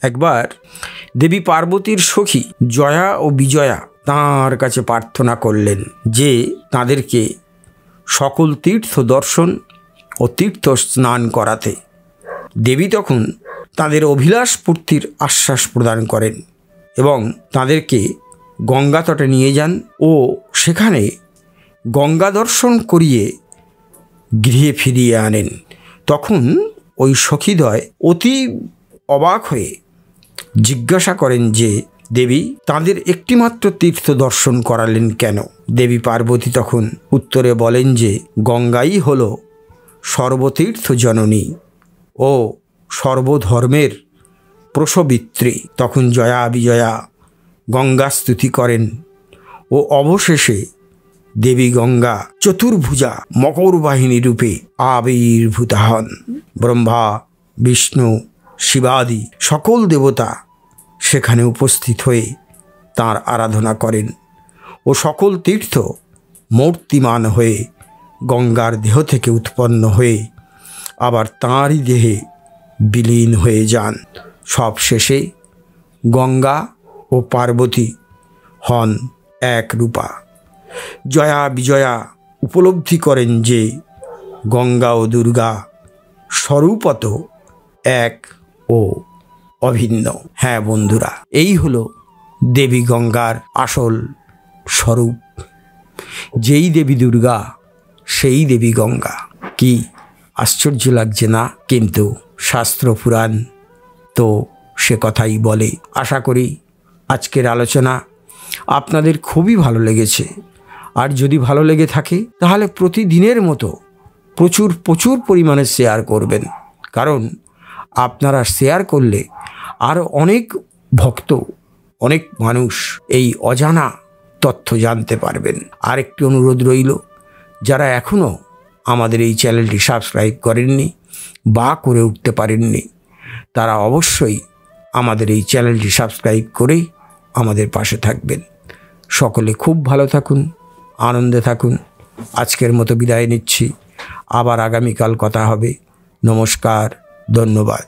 একবার দেবী পার্বতীর সখী জয়া ও বিজয়া তাঁর কাছে প্রার্থনা করলেন যে তাঁদেরকে সকল তীর্থ দর্শন ও তীর্থ স্নান করাতে। দেবী তখন তাদের অভিলাষ পূর্তির আশ্বাস প্রদান করেন এবং তাদেরকে গঙ্গা তটে নিয়ে যান ও সেখানে গঙ্গা দর্শন করিয়ে গৃহে ফিরিয়ে আনেন। তখন ওই সখীদ্বয় অতি অবাক হয়ে জিজ্ঞাসা করেন যে দেবী তাঁদের একটিমাত্র তীর্থ দর্শন করালেন কেন? দেবী পার্বতী তখন উত্তরে বলেন যে গঙ্গাই হল সর্বতীর্থ জননী ও সর্বধর্মের প্রসবিত্রী। তখন জয়া বিজয়া গঙ্গা স্তুতি করেন ও অবশেষে দেবী গঙ্গা চতুর্ভুজা মকর বাহিনী রূপে আবির্ভূত হন। ব্রহ্মা বিষ্ণু শিবাদি সকল দেবতা সেখানে উপস্থিত হয়ে তাঁর আরাধনা করেন ও সকল তীর্থ মূর্তিমান হয়ে গঙ্গার দেহ থেকে উৎপন্ন হয়ে আবার তাঁরই দেহে বিলীন হয়ে যান। সব শেষে গঙ্গা ও পার্বতী হন এক রূপা। জয়া বিজয়া উপলব্ধি করেন যে গঙ্গা ও দুর্গা স্বরূপত এক ও অভিন্ন। হ্যাঁ বন্ধুরা, এই হলো দেবী গঙ্গার আসল স্বরূপ। যেই দেবী দুর্গা সেই দেবী গঙ্গা। কি আশ্চর্য লাগছে না? কিন্তু শাস্ত্র পুরাণ তো সে কথাই বলে। আশা করি আজকের আলোচনা আপনাদের খুবই ভালো লেগেছে। আর যদি ভালো লেগে থাকে তাহলে প্রতিদিনের মতো প্রচুর পরিমাণে শেয়ার করবেন, কারণ আপনারা শেয়ার করলে আরও অনেক ভক্ত, অনেক মানুষ এই অজানা তথ্য জানতে পারবেন। আরেকটি অনুরোধ রইল, যারা এখনও আমাদের এই চ্যানেলটি সাবস্ক্রাইব করেননি বা করে উঠতে পারেননি, তারা অবশ্যই আমাদের এই চ্যানেলটি সাবস্ক্রাইব করে আমাদের পাশে থাকবেন। সকলে খুব ভালো থাকুন, আনন্দে থাকুন। আজকের মতো বিদায় নিচ্ছি। আবার আগামীকাল কথা হবে। নমস্কার, ধন্যবাদ।